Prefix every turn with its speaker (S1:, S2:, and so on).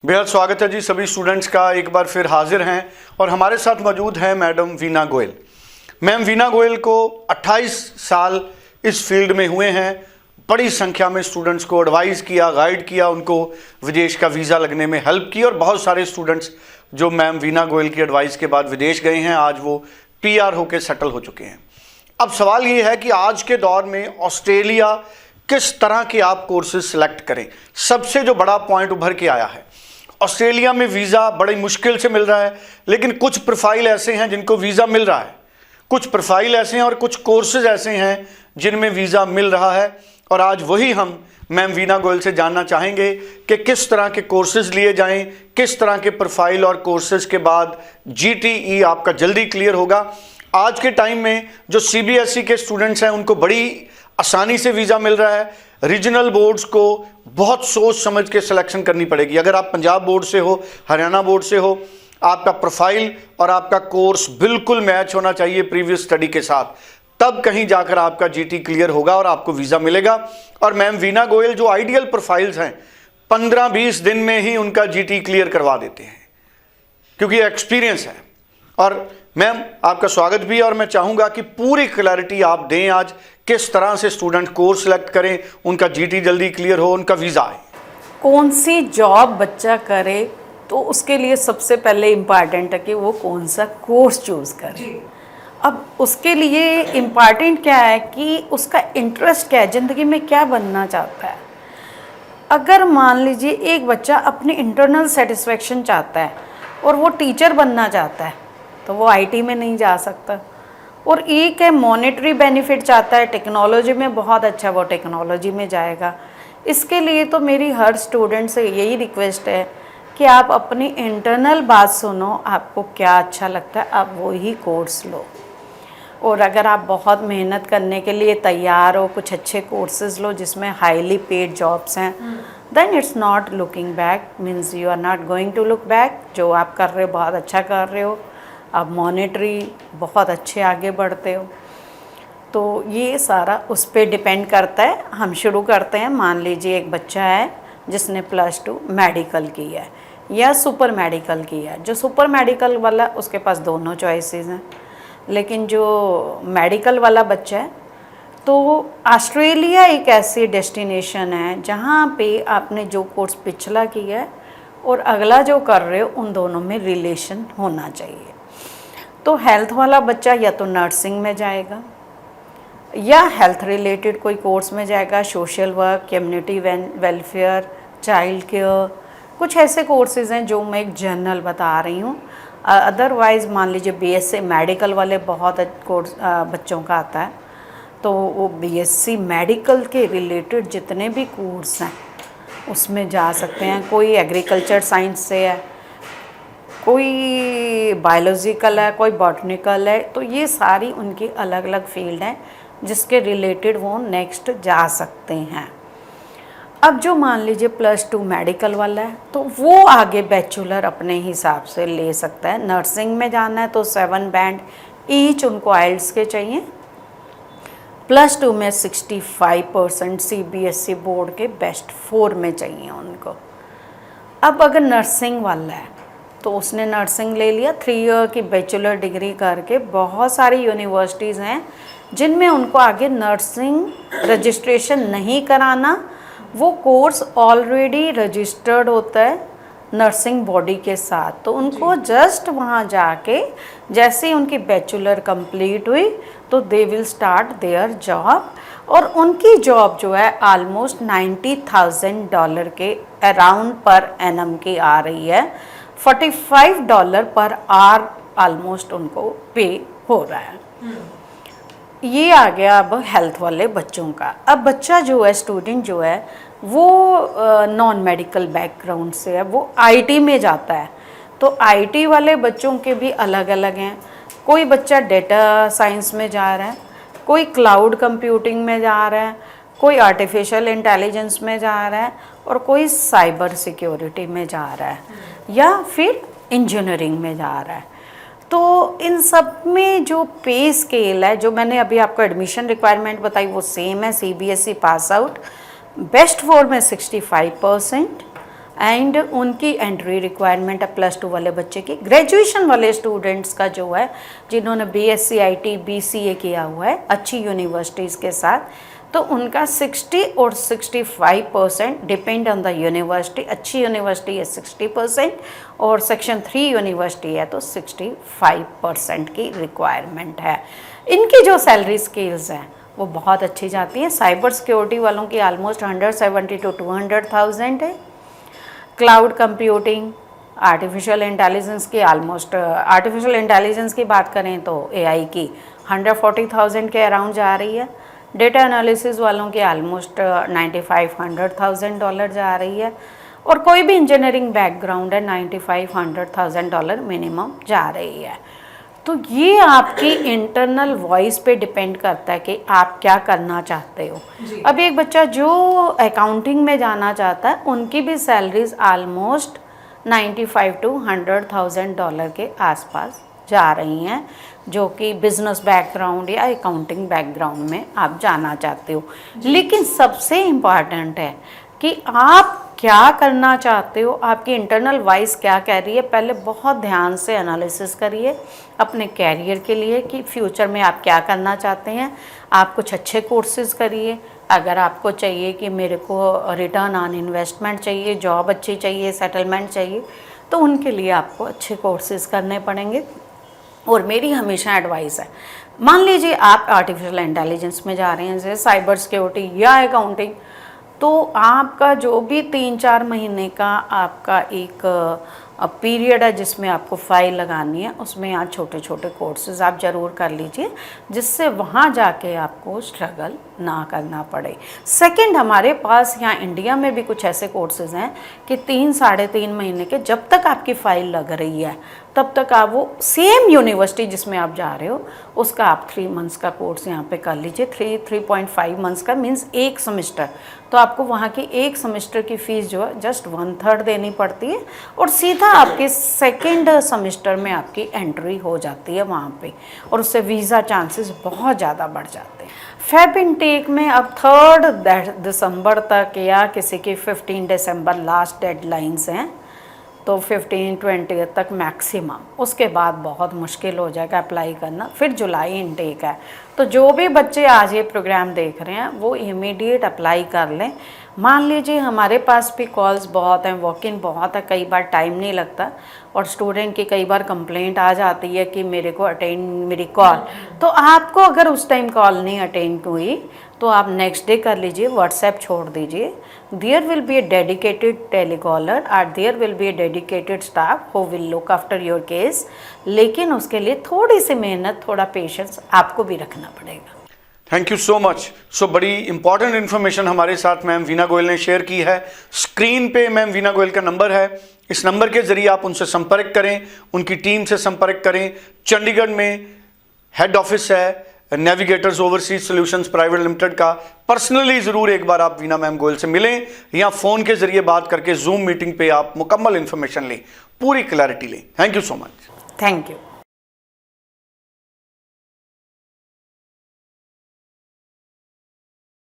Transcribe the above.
S1: बेहद स्वागत है जी सभी स्टूडेंट्स का। एक बार फिर हाजिर हैं और हमारे साथ मौजूद हैं मैडम वीना गोयल। मैम वीना गोयल को 28 साल इस फील्ड में हुए हैं। बड़ी संख्या में स्टूडेंट्स को एडवाइस किया, गाइड किया, उनको विदेश का वीज़ा लगने में हेल्प की और बहुत सारे स्टूडेंट्स जो मैम वीना गोयल की एडवाइस के बाद विदेश गए हैं, आज वो PR होकर सेटल हो चुके हैं। अब सवाल ये है कि आज के दौर में ऑस्ट्रेलिया किस तरह के आप कोर्सेज सिलेक्ट करें। सबसे जो बड़ा पॉइंट उभर के आया है, ऑस्ट्रेलिया में वीज़ा बड़ी मुश्किल से मिल रहा है, लेकिन कुछ प्रोफाइल ऐसे हैं जिनको वीज़ा मिल रहा है, कुछ प्रोफाइल ऐसे हैं और कुछ कोर्सेज ऐसे हैं जिनमें वीज़ा मिल रहा है। और आज वही हम मैम वीना गोयल से जानना चाहेंगे कि किस तरह के कोर्सेज लिए जाएं, किस तरह के प्रोफाइल और कोर्सेज के बाद GTE आपका जल्दी क्लियर होगा। आज के टाइम में जो CBSE के स्टूडेंट्स हैं उनको बड़ी आसानी से वीज़ा मिल रहा है। रीजनल बोर्ड्स को बहुत सोच समझ के सिलेक्शन करनी पड़ेगी। अगर आप पंजाब बोर्ड से हो, हरियाणा बोर्ड से हो, आपका प्रोफाइल और आपका कोर्स बिल्कुल मैच होना चाहिए प्रीवियस स्टडी के साथ, तब कहीं जाकर आपका GT क्लियर होगा और आपको वीज़ा मिलेगा। और मैम वीना गोयल जो आइडियल प्रोफाइल्स हैं 15-20 दिन में ही उनका GT क्लियर करवा देते हैं, क्योंकि एक्सपीरियंस है। और मैम आपका स्वागत भी है और मैं चाहूँगा कि पूरी क्लैरिटी आप दें आज, किस तरह से स्टूडेंट कोर्स सेलेक्ट करें, उनका GT जल्दी क्लियर हो, उनका वीज़ा आए।
S2: कौन सी जॉब बच्चा करे तो उसके लिए सबसे पहले इम्पॉर्टेंट है कि वो कौन सा कोर्स चूज़ करे। अब उसके लिए इम्पॉर्टेंट क्या है कि उसका इंटरेस्ट क्या है, ज़िंदगी में क्या बनना चाहता है। अगर मान लीजिए एक बच्चा अपनी इंटरनल सेटिस्फेक्शन चाहता है और वो टीचर बनना चाहता है तो वो IT में नहीं जा सकता। और एक है मॉनेटरी बेनिफिट चाहता है, टेक्नोलॉजी में बहुत अच्छा, वो टेक्नोलॉजी में जाएगा। इसके लिए तो मेरी हर स्टूडेंट से यही रिक्वेस्ट है कि आप अपनी इंटरनल बात सुनो, आपको क्या अच्छा लगता है आप वो ही कोर्स लो। और अगर आप बहुत मेहनत करने के लिए तैयार हो, कुछ अच्छे कोर्सेज लो जिसमें हाईली पेड जॉब्स हैं, then it's not looking back, means you are not going to look back. जो आप कर रहे हो बहुत अच्छा कर रहे हो, आप मॉनेटरी बहुत अच्छे आगे बढ़ते हो। तो ये सारा उस पर डिपेंड करता है। हम शुरू करते हैं। मान लीजिए एक बच्चा है जिसने +2 मेडिकल की है या सुपर मेडिकल की है। जो सुपर मेडिकल वाला, उसके पास दोनों चॉइसेस हैं। लेकिन जो मेडिकल वाला बच्चा है, तो ऑस्ट्रेलिया एक ऐसी डेस्टिनेशन है जहाँ पे आपने जो कोर्स पिछला किया है और अगला जो कर रहे हो उन दोनों में रिलेशन होना चाहिए। तो हेल्थ वाला बच्चा या तो नर्सिंग में जाएगा या हेल्थ रिलेटेड कोई कोर्स में जाएगा, social work, community welfare, child care, कुछ ऐसे कोर्सेज़ हैं जो मैं एक जनरल बता रही हूँ। अदरवाइज़ मान लीजिए BSc मेडिकल वाले बहुत कोर्स बच्चों का आता है, तो वो BSc मेडिकल के रिलेटेड जितने भी कोर्स हैं उसमें जा सकते हैं। कोई एग्रीकल्चर साइंस से है, कोई बायोलॉजिकल है, कोई बॉटनिकल है। तो ये सारी उनकी अलग अलग फील्ड हैं जिसके रिलेटेड वो नेक्स्ट जा सकते हैं। अब जो मान लीजिए +2 मेडिकल वाला है तो वो आगे बैचलर अपने हिसाब से ले सकता है। नर्सिंग में जाना है तो 7 बैंड ईच उनको IELTS के चाहिए। +2 में 65% CBSE बोर्ड के बेस्ट 4 में चाहिए उनको। अब अगर नर्सिंग वाला है तो उसने नर्सिंग ले लिया, 3 ईयर की बैचलर डिग्री करके बहुत सारी यूनिवर्सिटीज़ हैं जिनमें उनको आगे नर्सिंग रजिस्ट्रेशन नहीं कराना। वो कोर्स ऑलरेडी रजिस्टर्ड होता है नर्सिंग बॉडी के साथ, तो उनको जस्ट वहाँ जाके जैसे ही उनकी बैचलर कंप्लीट हुई तो they will start their job. और उनकी जॉब जो है ऑलमोस्ट $90,000 के अराउंड पर एनम की आ रही है। $45 पर आवर ऑलमोस्ट उनको पे हो रहा है। ये आ गया अब हेल्थ वाले बच्चों का। अब बच्चा जो है, स्टूडेंट जो है, वो नॉन मेडिकल बैकग्राउंड से है, वो IT में जाता है। तो IT वाले बच्चों के भी अलग अलग हैं। कोई बच्चा डेटा साइंस में जा रहा है, कोई क्लाउड कंप्यूटिंग में जा रहा है, कोई आर्टिफिशियल इंटेलिजेंस में जा रहा है और कोई साइबर सिक्योरिटी में जा रहा है या फिर इंजीनियरिंग में जा रहा है। तो इन सब में जो पे स्केल है, जो मैंने अभी आपको एडमिशन रिक्वायरमेंट बताई, वो सेम है। CBSE पास आउट, बेस्ट 4 में 65%, एंड उनकी एंट्री रिक्वायरमेंट है +2 वाले बच्चे की। ग्रेजुएशन वाले स्टूडेंट्स का जो है, जिन्होंने BSc IT BCA किया हुआ है अच्छी यूनिवर्सिटीज़ के साथ, तो उनका 60 और 65% डिपेंड ऑन द यूनिवर्सिटी। अच्छी यूनिवर्सिटी है 60% और सेक्शन 3 यूनिवर्सिटी है तो 65% की रिक्वायरमेंट है। इनकी जो सैलरी स्केल्स हैं वो बहुत अच्छी जाती हैं। साइबर सिक्योरिटी वालों की ऑलमोस्ट 170 to 200,000 है। क्लाउड कंप्यूटिंग, आर्टिफिशियल इंटेलिजेंस की आर्टिफिशियल इंटेलिजेंस की बात करें तो AI की 140,000 के अराउंड जा रही है। डेटा एनालिसिस वालों की ऑलमोस्ट $95,000 जा रही है। और कोई भी इंजीनियरिंग बैकग्राउंड है $95,000 मिनिमम जा रही है। तो ये आपकी इंटरनल वॉइस पे डिपेंड करता है कि आप क्या करना चाहते हो। अब एक बच्चा जो अकाउंटिंग में जाना चाहता है उनकी भी सैलरीज ऑलमोस्ट $95,000 to $100,000 के आसपास जा रही हैं, जो कि बिजनेस बैकग्राउंड या अकाउंटिंग बैकग्राउंड में आप जाना चाहते हो। लेकिन सबसे इम्पॉर्टेंट है कि आप क्या करना चाहते हो, आपकी इंटरनल वॉइस क्या कह रही है। पहले बहुत ध्यान से एनालिसिस करिए अपने कैरियर के लिए कि फ्यूचर में आप क्या करना चाहते हैं। आप कुछ अच्छे कोर्सेज करिए। अगर आपको चाहिए कि मेरे को रिटर्न ऑन इन्वेस्टमेंट चाहिए, जॉब अच्छी चाहिए, सेटलमेंट चाहिए, तो उनके लिए आपको अच्छे कोर्सेज करने पड़ेंगे। और मेरी हमेशा एडवाइस है, मान लीजिए आप आर्टिफिशियल इंटेलिजेंस में जा रहे हैं, जैसे साइबर सिक्योरिटी या अकाउंटिंग, तो आपका जो भी 3-4 महीने का आपका एक पीरियड है जिसमें आपको फाइल लगानी है, उसमें यहाँ छोटे छोटे कोर्सेज आप ज़रूर कर लीजिए, जिससे वहाँ जाके आपको स्ट्रगल ना करना पड़े। सेकंड, हमारे पास यहाँ इंडिया में भी कुछ ऐसे कोर्सेज हैं कि 3-3.5 महीने के, जब तक आपकी फ़ाइल लग रही है तब तक आप वो सेम यूनिवर्सिटी जिसमें आप जा रहे हो उसका आप 3 मंथ्स का कोर्स यहाँ पे कर लीजिए। 3.5 मंथ्स का मीन्स 1 सेमेस्टर। तो आपको वहाँ की 1 सेमेस्टर की फ़ीस जो है जस्ट 1/3 देनी पड़ती है और सीधा आपके सेकेंड सेमेस्टर में आपकी एंट्री हो जाती है वहाँ पे, और उससे वीज़ा चांसेस बहुत ज़्यादा बढ़ जाते हैं। फेब इनटेक में अब 3 दिसंबर तक या किसी की 15 दिसंबर लास्ट डेडलाइंस हैं, तो 15-20 तक मैक्सिमम। उसके बाद बहुत मुश्किल हो जाएगा अप्लाई करना। फिर जुलाई इनटेक है, तो जो भी बच्चे आज ये प्रोग्राम देख रहे हैं वो इमीडिएट अप्लाई कर लें। मान लीजिए हमारे पास भी कॉल्स बहुत हैं, वॉक इन बहुत है, कई बार टाइम नहीं लगता, और स्टूडेंट की कई बार कंप्लेंट आ जाती है कि मेरी कॉल, तो आपको अगर उस टाइम कॉल नहीं अटेंड हुई तो आप नेक्स्ट डे कर लीजिए, व्हाट्सएप छोड़ दीजिए। There will be a dedicated telecaller और there will be a dedicated staff who will look after your case. लेकिन उसके लिए थोड़ी सी मेहनत, थोड़ा पेशेंस आपको भी रखना पड़ेगा।
S1: Thank you so much. So बड़ी इंपॉर्टेंट इन्फॉर्मेशन हमारे साथ मैम वीना गोयल ने शेयर की है। स्क्रीन पे मैम वीना गोयल का नंबर है, इस नंबर के जरिए आप उनसे संपर्क करें, उनकी टीम से संपर्क करें। चंडीगढ़ में हेड ऑफिस है navigators overseas solutions private limited का। पर्सनली ज़रूर एक बार आप वीना मैम गोयल से मिलें या फ़ोन के जरिए बात करके जूम मीटिंग पे आप मुकम्मल इन्फॉर्मेशन लें, पूरी क्लैरिटी लें। Thank you so much.
S2: Thank you.